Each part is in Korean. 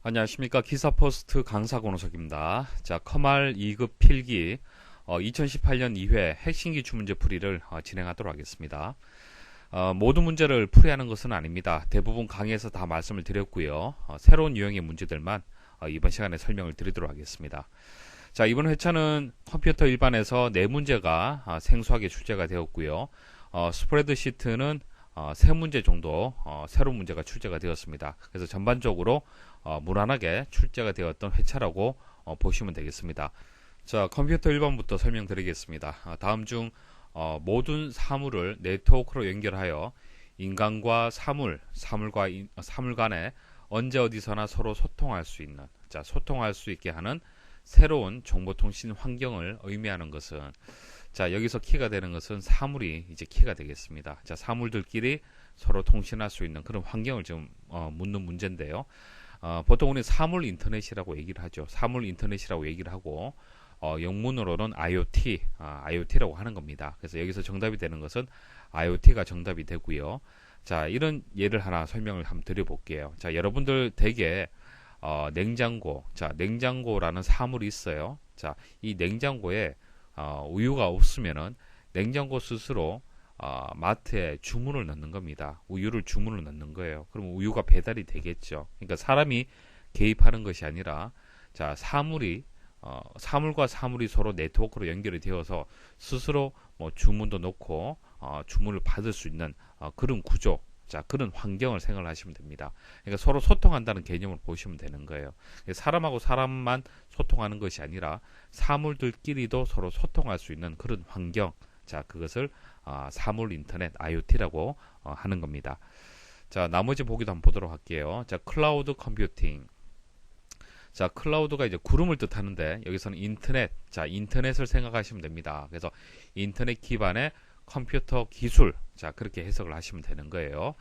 안녕하십니까. 기사포스트 강사 권호석입니다. 자, 커말 2급 필기 2018년 2회 핵심 기출문제 풀이를 진행하도록 하겠습니다. 모든 문제를 풀이하는 것은 아닙니다. 대부분 강의에서 다 말씀을 드렸고요. 새로운 유형의 문제들만 이번 시간에 설명을 드리도록 하겠습니다. 자, 이번 회차는 컴퓨터 일반에서 4문제가 생소하게 출제가 되었고요. 스프레드시트는 3문제 정도 새로운 문제가 출제가 되었습니다. 그래서 전반적으로 무난하게 출제가 되었던 회차라고 보시면 되겠습니다. 자, 컴퓨터 일반부터 설명드리겠습니다. 다음 중 모든 사물을 네트워크로 연결하여 인간과 사물 간에 언제 어디서나 서로 소통할 수 있는, 자, 소통할 수 있게 하는 새로운 정보통신 환경을 의미하는 것은, 자, 여기서 키가 되는 것은 사물이 이제 키가 되겠습니다. 자, 사물들끼리 서로 통신할 수 있는 그런 환경을 지금 묻는 문제인데요. 보통 우리 사물 인터넷이라고 얘기를 하죠. 사물 인터넷이라고 얘기를 하고 영문으로는 IoT, IoT라고 하는 겁니다. 그래서 여기서 정답이 되는 것은 IoT가 정답이 되고요. 자, 이런 예를 하나 설명을 한번 드려볼게요. 자, 여러분들 대개 냉장고, 자, 냉장고라는 사물이 있어요. 자, 이 냉장고에 우유가 없으면은 냉장고 스스로 마트에 주문을 넣는 겁니다. 우유를 주문을 넣는 거예요. 그럼 우유가 배달이 되겠죠. 그러니까 사람이 개입하는 것이 아니라, 자, 사물과 사물이 서로 네트워크로 연결이 되어서 스스로 뭐 주문도 넣고 주문을 받을 수 있는 그런 구조, 자, 그런 환경을 생각을 하시면 됩니다. 그러니까 서로 소통한다는 개념을 보시면 되는 거예요. 사람하고 사람만 소통하는 것이 아니라 사물들끼리도 서로 소통할 수 있는 그런 환경, 자, 그것을 사물 인터넷 IoT라고 하는 겁니다. 자, 나머지 보기도 한번 보도록 할게요. 자, 클라우드 컴퓨팅. 자, 클라우드가 이제 구름을 뜻하는데 여기서는 인터넷, 자, 인터넷을 생각하시면 됩니다. 그래서 인터넷 기반의 컴퓨터 기술, 자, 그렇게 해석을 하시면 되는 거예요.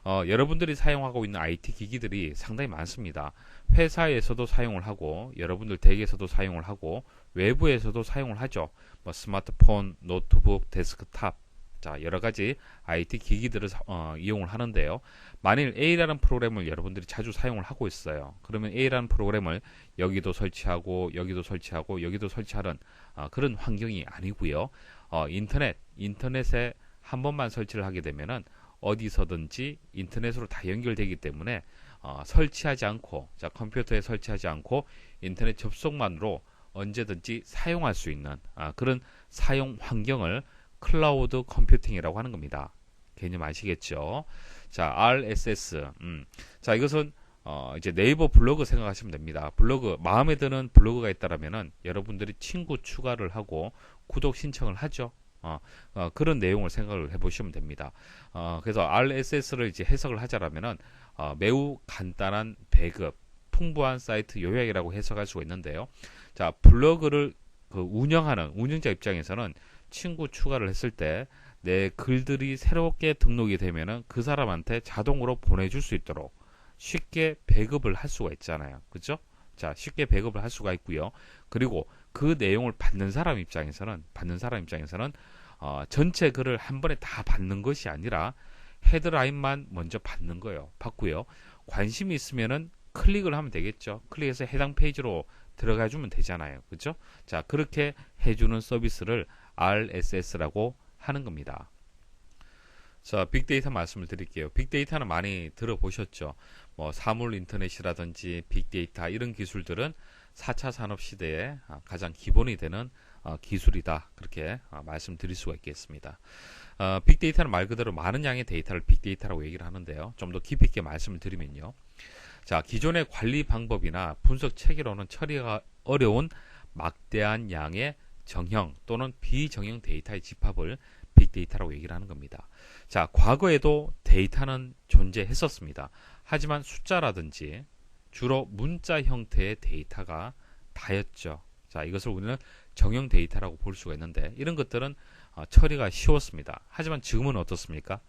여러분들이 사용하고 있는 IT 기기들이 상당히 많습니다. 회사에서도 사용을 하고, 여러분들 댁에서도 사용을 하고, 외부에서도 사용을 하죠. 뭐 스마트폰, 노트북, 데스크탑, 자, 여러 가지 IT 기기들을 이용을 하는데요. 만일 A라는 프로그램을 여러분들이 자주 사용을 하고 있어요. 그러면 A라는 프로그램을 여기도 설치하고, 여기도 설치하고, 여기도 설치하는 그런 환경이 아니고요. 인터넷에 한 번만 설치를 하게 되면은 어디서든지 인터넷으로 다 연결되기 때문에 설치하지 않고, 자, 컴퓨터에 설치하지 않고 인터넷 접속만으로 언제든지 사용할 수 있는 그런 사용 환경을 클라우드 컴퓨팅이라고 하는 겁니다. 개념 아시겠죠? 자, RSS. 자, 이것은 이제 네이버 블로그 생각하시면 됩니다. 블로그, 마음에 드는 블로그가 있다라면은 여러분들이 친구 추가를 하고 구독 신청을 하죠. 그런 내용을 생각을 해보시면 됩니다. 그래서 RSS를 이제 해석을 하자라면은 매우 간단한 배급, 풍부한 사이트 요약이라고 해석할 수가 있는데요. 자, 블로그를 운영하는 운영자 입장에서는 친구 추가를 했을 때 내 글들이 새롭게 등록이 되면은 그 사람한테 자동으로 보내줄 수 있도록 쉽게 배급을 할 수가 있잖아요. 그죠? 자, 쉽게 배급을 할 수가 있고요. 그리고 그 내용을 받는 사람 입장에서는 전체 글을 한 번에 다 받는 것이 아니라 헤드라인만 먼저 받는 거예요. 받고요. 관심이 있으면은 클릭을 하면 되겠죠. 클릭해서 해당 페이지로 들어가 주면 되잖아요. 그죠? 자, 그렇게 해주는 서비스를 RSS라고 하는 겁니다. 자, 빅데이터 말씀을 드릴게요. 빅데이터는 많이 들어보셨죠? 뭐 사물 인터넷이라든지 빅데이터 이런 기술들은 4차 산업 시대에 가장 기본이 되는 기술이다. 그렇게 말씀드릴 수가 있겠습니다. 빅데이터는 말 그대로 많은 양의 데이터를 빅데이터라고 얘기를 하는데요. 좀 더 깊이 있게 말씀을 드리면요. 자, 기존의 관리 방법이나 분석 체계로는 처리가 어려운 막대한 양의 정형 또는 비정형 데이터의 집합을 빅데이터라고 얘기를 하는 겁니다. 자, 과거에도 데이터는 존재했었습니다. 하지만 숫자라든지 주로 문자 형태의 데이터가 다였죠. 자, 이것을 우리는 정형 데이터라고 볼 수가 있는데 이런 것들은 처리가 쉬웠습니다. 하지만 지금은 어떻습니까?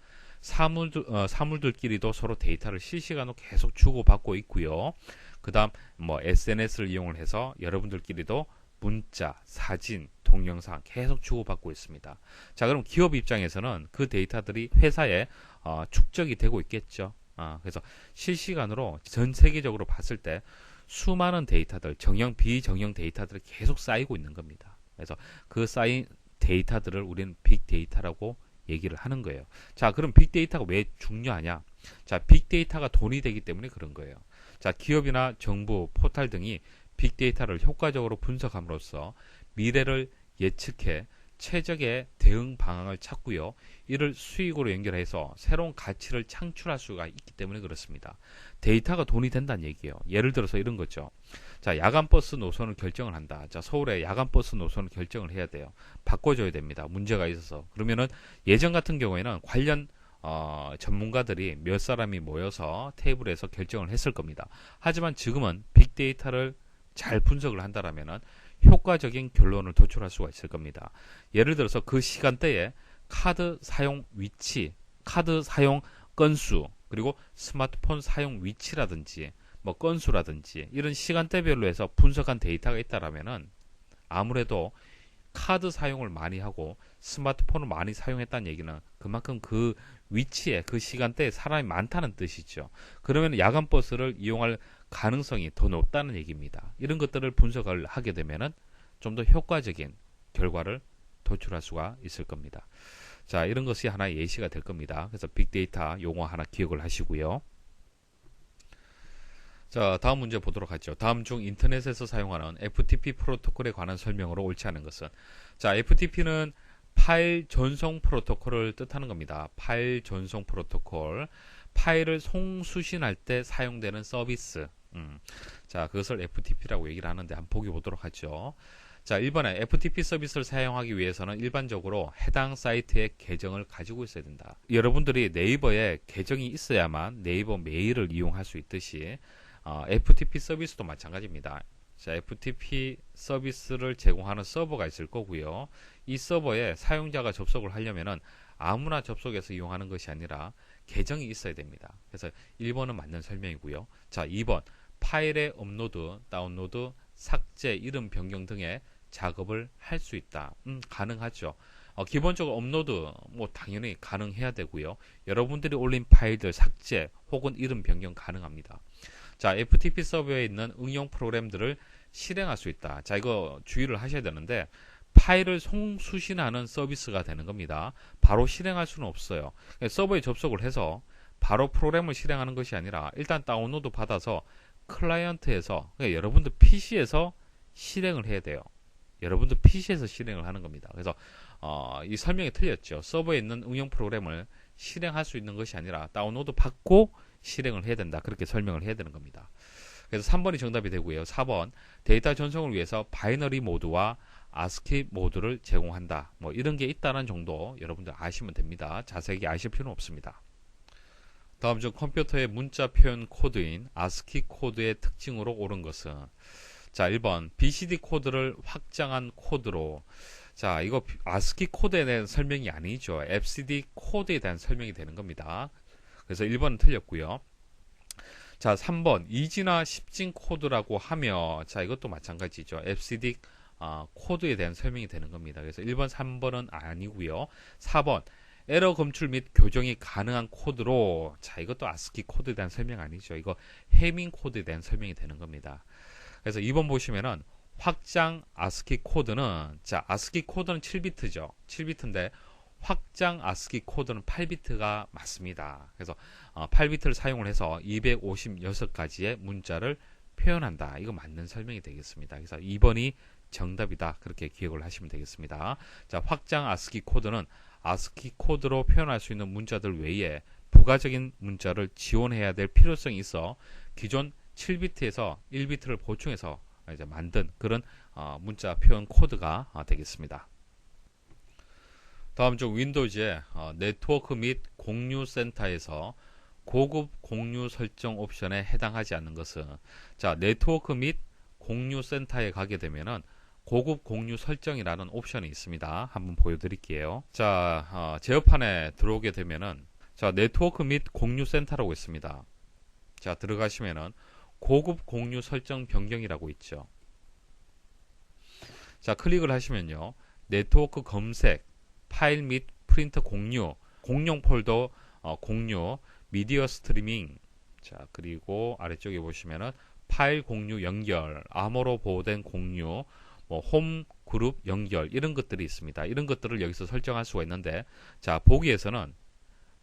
사물들끼리도 서로 데이터를 실시간으로 계속 주고받고 있고요. 그 다음 뭐 SNS를 이용을 해서 여러분들끼리도 문자, 사진, 동영상 계속 주고받고 있습니다. 자, 그럼 기업 입장에서는 그 데이터들이 회사에 축적이 되고 있겠죠. 그래서 실시간으로 전 세계적으로 봤을 때 수많은 데이터들, 정형, 비정형 데이터들이 계속 쌓이고 있는 겁니다. 그래서 그 쌓인 데이터들을 우리는 빅데이터라고 얘기를 하는 거예요. 자, 그럼 빅데이터가 왜 중요하냐? 자, 빅데이터가 돈이 되기 때문에 그런 거예요. 자, 기업이나 정부, 포털 등이 빅데이터를 효과적으로 분석함으로써 미래를 예측해 최적의 대응 방향을 찾고요. 이를 수익으로 연결해서 새로운 가치를 창출할 수가 있기 때문에 그렇습니다. 데이터가 돈이 된다는 얘기예요. 예를 들어서 이런 거죠. 자, 야간버스 노선을 결정을 한다. 자, 서울에 야간버스 노선을 결정을 해야 돼요. 바꿔줘야 됩니다. 문제가 있어서. 그러면은 예전 같은 경우에는 관련 전문가들이 몇 사람이 모여서 테이블에서 결정을 했을 겁니다. 하지만 지금은 빅데이터를 잘 분석을 한다라면은 효과적인 결론을 도출할 수가 있을 겁니다. 예를 들어서 그 시간대에 카드 사용 위치, 카드 사용 건수, 그리고 스마트폰 사용 위치라든지 뭐 건수라든지 이런 시간대별로 해서 분석한 데이터가 있다라면은 아무래도 카드 사용을 많이 하고 스마트폰을 많이 사용했다는 얘기는 그만큼 그 위치에 그 시간대에 사람이 많다는 뜻이죠. 그러면 야간 버스를 이용할 가능성이 더 높다는 얘기입니다. 이런 것들을 분석을 하게 되면은 좀 더 효과적인 결과를 도출할 수가 있을 겁니다. 자, 이런 것이 하나의 예시가 될 겁니다. 그래서 빅데이터 용어 하나 기억을 하시고요. 자, 다음 문제 보도록 하죠. 다음 중 인터넷에서 사용하는 FTP 프로토콜에 관한 설명으로 옳지 않은 것은? 자, FTP는 파일 전송 프로토콜을 뜻하는 겁니다. 파일 전송 프로토콜. 파일을 송수신할 때 사용되는 서비스. 자, 그것을 FTP라고 얘기를 하는데 한번 보기 보도록 하죠. 자, 1번에 FTP 서비스를 사용하기 위해서는 일반적으로 해당 사이트의 계정을 가지고 있어야 된다. 여러분들이 네이버에 계정이 있어야만 네이버 메일을 이용할 수 있듯이 FTP 서비스도 마찬가지입니다. 자, FTP 서비스를 제공하는 서버가 있을 거고요. 이 서버에 사용자가 접속을 하려면은 아무나 접속해서 이용하는 것이 아니라 계정이 있어야 됩니다. 그래서 1번은 맞는 설명이고요. 자, 2번 파일의 업로드, 다운로드, 삭제, 이름 변경 등의 작업을 할 수 있다. 가능하죠. 기본적으로 업로드 뭐 당연히 가능해야 되고요. 여러분들이 올린 파일들 삭제 혹은 이름 변경 가능합니다. 자, FTP 서버에 있는 응용 프로그램들을 실행할 수 있다. 자, 이거 주의를 하셔야 되는데 파일을 송수신하는 서비스가 되는 겁니다. 바로 실행할 수는 없어요. 서버에 접속을 해서 바로 프로그램을 실행하는 것이 아니라 일단 다운로드 받아서 클라이언트에서, 그러니까 여러분들 PC에서 실행을 해야 돼요. 여러분들 PC에서 실행을 하는 겁니다. 그래서 이 설명이 틀렸죠. 서버에 있는 응용 프로그램을 실행할 수 있는 것이 아니라 다운로드 받고 실행을 해야 된다. 그렇게 설명을 해야 되는 겁니다. 그래서 3번이 정답이 되고요. 4번 데이터 전송을 위해서 바이너리 모드와 ASCII 모드를 제공한다. 뭐 이런 게 있다는 정도 여러분들 아시면 됩니다. 자세히 아실 필요는 없습니다. 다음 중 컴퓨터의 문자 표현 코드인 ASCII 코드의 특징으로 옳은 것은? 자, 1번 BCD 코드를 확장한 코드로. 자, 이거 ASCII 코드에 대한 설명이 아니죠. FCD 코드에 대한 설명이 되는 겁니다. 그래서 1번은 틀렸고요. 자, 3번 이진화 10진 코드라고 하며, 자, 이것도 마찬가지죠. FCD 코드에 대한 설명이 되는 겁니다. 그래서 1번, 3번은 아니고요. 4번 에러 검출 및 교정이 가능한 코드로. 자, 이것도 ASCII 코드에 대한 설명 아니죠. 이거 해밍 코드에 대한 설명이 되는 겁니다. 그래서 2번 보시면은 확장 ASCII 코드는, 자, ASCII 코드는 7비트죠. 7비트인데 확장 ASCII 코드는 8비트가 맞습니다. 그래서 8비트를 사용을 해서 256가지의 문자를 표현한다. 이거 맞는 설명이 되겠습니다. 그래서 2번이 정답이다. 그렇게 기억을 하시면 되겠습니다. 자, 확장 ASCII 코드는 ASCII 코드로 표현할 수 있는 문자들 외에 부가적인 문자를 지원해야 될 필요성이 있어 기존 7비트에서 1비트를 보충해서 이제 만든 그런 문자 표현 코드가 되겠습니다. 다음 중 윈도우즈의 네트워크 및 공유 센터에서 고급 공유 설정 옵션에 해당하지 않는 것은? 자, 네트워크 및 공유 센터에 가게 되면은 고급 공유 설정이라는 옵션이 있습니다. 한번 보여드릴게요. 자, 제어판에 들어오게 되면은, 자, 네트워크 및 공유 센터라고 있습니다. 자, 들어가시면은 고급 공유 설정 변경이라고 있죠. 자, 클릭을 하시면요, 네트워크 검색, 파일 및 프린터 공유, 공용 폴더 공유, 미디어 스트리밍, 자, 그리고 아래쪽에 보시면은 파일 공유 연결, 암호로 보호된 공유, 뭐 홈 그룹 연결 이런 것들이 있습니다. 이런 것들을 여기서 설정할 수가 있는데, 자, 보기에서는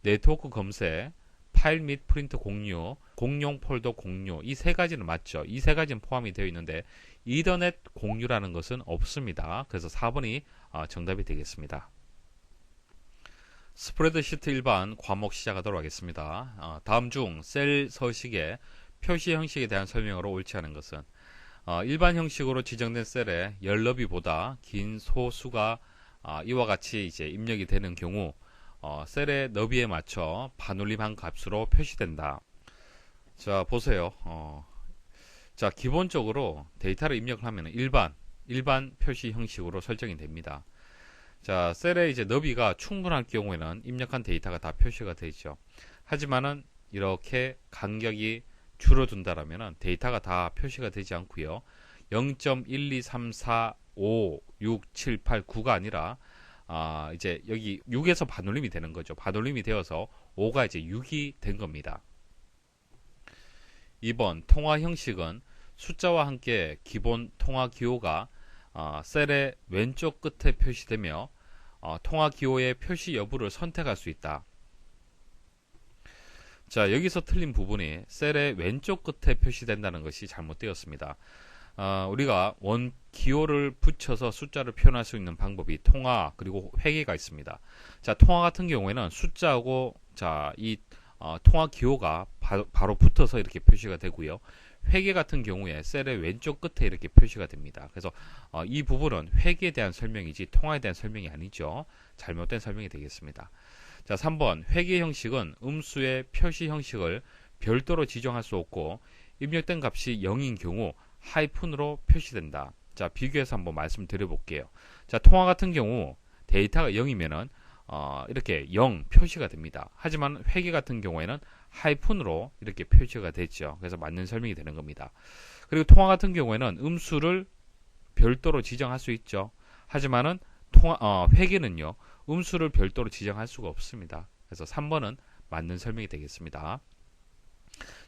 네트워크 검색, 파일 및 프린트 공유, 공용 폴더 공유, 이 세 가지는 맞죠. 이 세 가지는 포함이 되어 있는데 이더넷 공유라는 것은 없습니다. 그래서 4번이 정답이 되겠습니다. 스프레드시트 일반 과목 시작하도록 하겠습니다. 다음 중 셀 서식의 표시 형식에 대한 설명으로 옳지 않은 것은, 일반 형식으로 지정된 셀에 열 너비보다 긴 소수가 이와 같이 이제 입력이 되는 경우 셀의 너비에 맞춰 반올림한 값으로 표시된다. 자, 보세요. 자, 기본적으로 데이터를 입력을 하면 일반 표시 형식으로 설정이 됩니다. 자, 셀의 이제 너비가 충분할 경우에는 입력한 데이터가 다 표시가 되죠. 하지만은 이렇게 간격이 줄어든다라면 데이터가 다 표시가 되지 않고요. 0.12345 6, 7, 8, 9가 아니라 이제 여기 6에서 반올림이 되는 거죠. 반올림이 되어서 5가 이제 6이 된 겁니다. 2번 통화 형식은 숫자와 함께 기본 통화 기호가 셀의 왼쪽 끝에 표시되며 통화 기호의 표시 여부를 선택할 수 있다. 자, 여기서 틀린 부분이 셀의 왼쪽 끝에 표시된다는 것이 잘못되었습니다. 우리가 원 기호를 붙여서 숫자를 표현할 수 있는 방법이 통화 그리고 회계가 있습니다. 자, 통화 같은 경우에는 숫자하고 이 통화 기호가 바로 붙어서 이렇게 표시가 되고요. 회계 같은 경우에 셀의 왼쪽 끝에 이렇게 표시가 됩니다. 그래서 이 부분은 회계에 대한 설명이지 통화에 대한 설명이 아니죠. 잘못된 설명이 되겠습니다. 자, 3번 회계 형식은 음수의 표시 형식을 별도로 지정할 수 없고 입력된 값이 0인 경우 하이픈으로 표시된다. 자, 비교해서 한번 말씀드려 볼게요. 자, 통화 같은 경우 데이터가 0이면은 이렇게 0 표시가 됩니다. 하지만 회계 같은 경우에는 하이픈으로 이렇게 표시가 되죠. 그래서 맞는 설명이 되는 겁니다. 그리고 통화 같은 경우에는 음수를 별도로 지정할 수 있죠. 하지만은 회계는요, 음수를 별도로 지정할 수가 없습니다. 그래서 3번은 맞는 설명이 되겠습니다.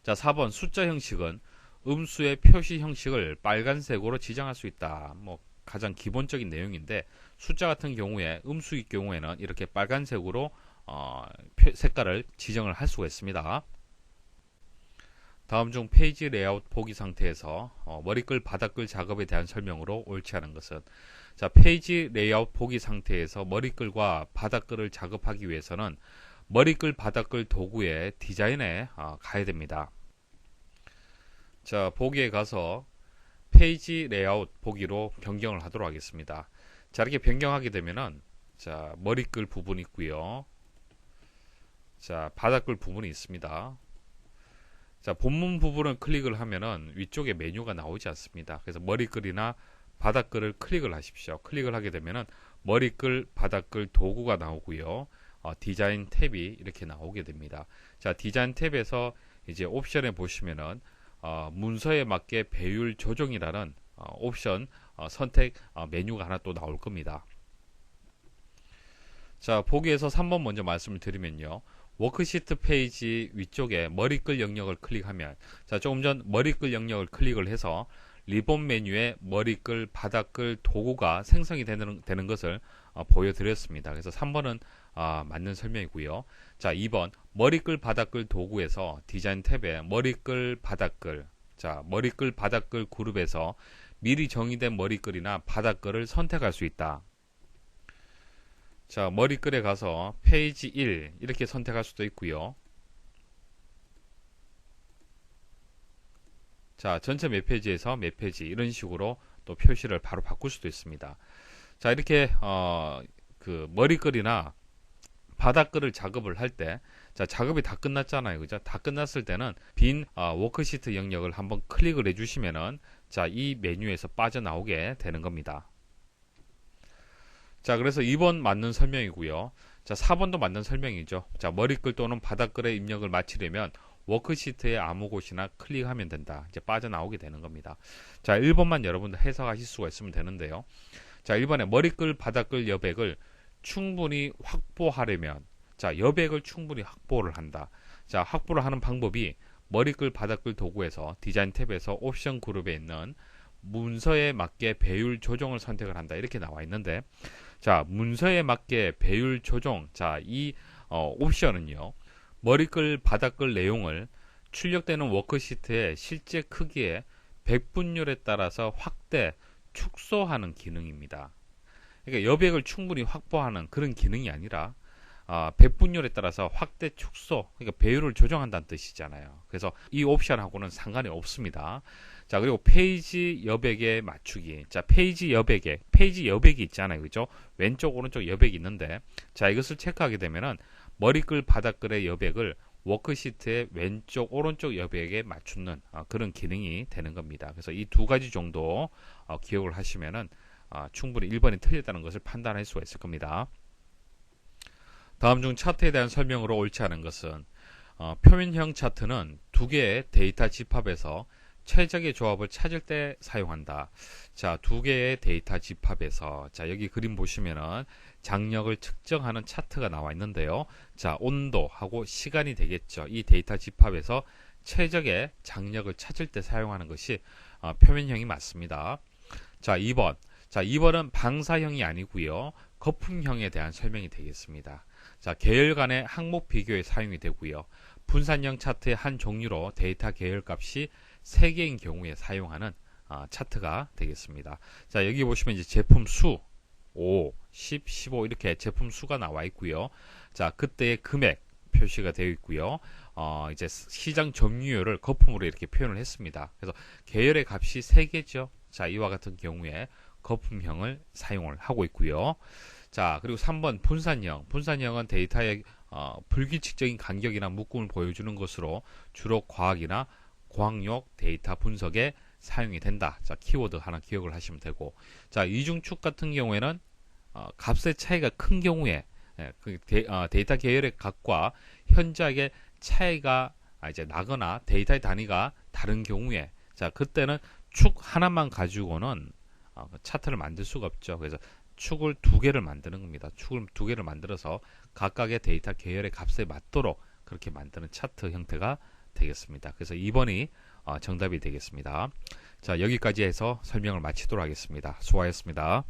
자, 4번 숫자 형식은 음수의 표시 형식을 빨간색으로 지정할 수 있다. 뭐 가장 기본적인 내용인데 숫자 같은 경우에 음수일 경우에는 이렇게 빨간색으로 색깔을 지정을 할 수가 있습니다. 다음 중 페이지 레이아웃 보기 상태에서 머리글 바닥글 작업에 대한 설명으로 옳지 않은 것은, 자, 페이지 레이아웃 보기 상태에서 머리글과 바닥글을 작업하기 위해서는 머리글 바닥글 도구의 디자인에 가야 됩니다. 자, 보기에 가서 페이지 레이아웃 보기로 변경을 하도록 하겠습니다. 자, 이렇게 변경하게 되면은 자, 머리글 부분이 있고요. 자, 바닥글 부분이 있습니다. 자, 본문 부분을 클릭을 하면은 위쪽에 메뉴가 나오지 않습니다. 그래서 머리글이나 바닥글을 클릭을 하십시오. 클릭을 하게 되면은 머리글, 바닥글 도구가 나오고요. 디자인 탭이 이렇게 나오게 됩니다. 자, 디자인 탭에서 이제 옵션에 보시면은 문서에 맞게 배율 조정이라는 옵션 선택 메뉴가 하나 또 나올 겁니다. 자, 보기에서 3번 먼저 말씀을 드리면요. 워크시트 페이지 위쪽에 머리글 영역을 클릭하면, 자, 조금 전 머리글 영역을 클릭을 해서 리본 메뉴에 머리글, 바닥글 도구가 생성이 되는 것을 보여드렸습니다. 그래서 3번은 맞는 설명이고요. 자, 2번 머리글, 바닥글 도구에서 디자인 탭에 머리글, 바닥글, 자, 머리글, 바닥글 그룹에서 미리 정의된 머리글이나 바닥글을 선택할 수 있다. 자, 머리글에 가서 페이지 1 이렇게 선택할 수도 있고요. 자, 전체 몇 페이지에서 몇 페이지 이런 식으로 또 표시를 바로 바꿀 수도 있습니다. 자, 이렇게 그 머리글이나 바닥글을 작업을 할 때, 자, 작업이 다 끝났잖아요, 그죠? 다 끝났을 때는 빈 워크시트 영역을 한번 클릭을 해주시면은 자, 이 메뉴에서 빠져나오게 되는 겁니다. 자, 그래서 2번 맞는 설명이고요. 자, 4번도 맞는 설명이죠. 자, 머리글 또는 바닥글의 입력을 마치려면 워크시트의 아무 곳이나 클릭하면 된다. 이제 빠져나오게 되는 겁니다. 자, 1번만 여러분들 해석하실 수가 있으면 되는데요. 자, 1번에 머리글, 바닥글 여백을 충분히 확보하려면, 자, 여백을 충분히 확보를 한다. 자, 확보를 하는 방법이 머리글 바닥글 도구에서 디자인 탭에서 옵션 그룹에 있는 문서에 맞게 배율 조정을 선택을 한다. 이렇게 나와 있는데, 자, 문서에 맞게 배율 조정. 자, 이 옵션은요. 머리글 바닥글 내용을 출력되는 워크시트의 실제 크기의 100분율에 따라서 확대, 축소하는 기능입니다. 그러니까 여백을 충분히 확보하는 그런 기능이 아니라 100분율에 따라서 확대, 축소, 그러니까 배율을 조정한다는 뜻이잖아요. 그래서 이 옵션하고는 상관이 없습니다. 자, 그리고 페이지 여백에 맞추기. 자, 페이지 여백이 있잖아요. 그죠? 왼쪽, 오른쪽 여백이 있는데, 자, 이것을 체크하게 되면은 머리글, 바닥글의 여백을 워크시트의 왼쪽, 오른쪽 여백에 맞추는 그런 기능이 되는 겁니다. 그래서 이 두 가지 정도 기억을 하시면은 충분히 1번이 틀렸다는 것을 판단할 수가 있을 겁니다. 다음 중 차트에 대한 설명으로 옳지 않은 것은 표면형 차트는 두 개의 데이터 집합에서 최적의 조합을 찾을 때 사용한다. 자, 두 개의 데이터 집합에서, 자, 여기 그림 보시면은 장력을 측정하는 차트가 나와 있는데요. 자, 온도하고 시간이 되겠죠. 이 데이터 집합에서 최적의 장력을 찾을 때 사용하는 것이 표면형이 맞습니다. 자, 2번. 자, 2번은 방사형이 아니고요. 거품형에 대한 설명이 되겠습니다. 자, 계열 간의 항목 비교에 사용이 되고요. 분산형 차트의 한 종류로 데이터 계열 값이 3개인 경우에 사용하는 차트가 되겠습니다. 자, 여기 보시면 이제 제품 수 5, 10, 15 이렇게 제품 수가 나와 있고요. 자, 그때의 금액 표시가 되어 있고요. 이제 시장 점유율을 거품으로 이렇게 표현을 했습니다. 그래서 계열의 값이 3개죠. 자, 이와 같은 경우에 거품형을 사용을 하고 있고요. 자, 그리고 3번 분산형. 분산형은 데이터의 불규칙적인 간격이나 묶음을 보여주는 것으로 주로 과학이나 광역 데이터 분석에 사용이 된다. 자, 키워드 하나 기억을 하시면 되고, 자, 이중축 같은 경우에는 값의 차이가 큰 경우에 데이터 계열의 값과 현저하게 차이가 이제 나거나 데이터의 단위가 다른 경우에, 자, 그때는 축 하나만 가지고는 차트를 만들 수가 없죠. 그래서 축을 2개를 만드는 겁니다. 축을 2개를 만들어서 각각의 데이터 계열의 값에 맞도록 그렇게 만드는 차트 형태가 되겠습니다. 그래서 2번이 정답이 되겠습니다. 자, 여기까지 해서 설명을 마치도록 하겠습니다. 수고하셨습니다.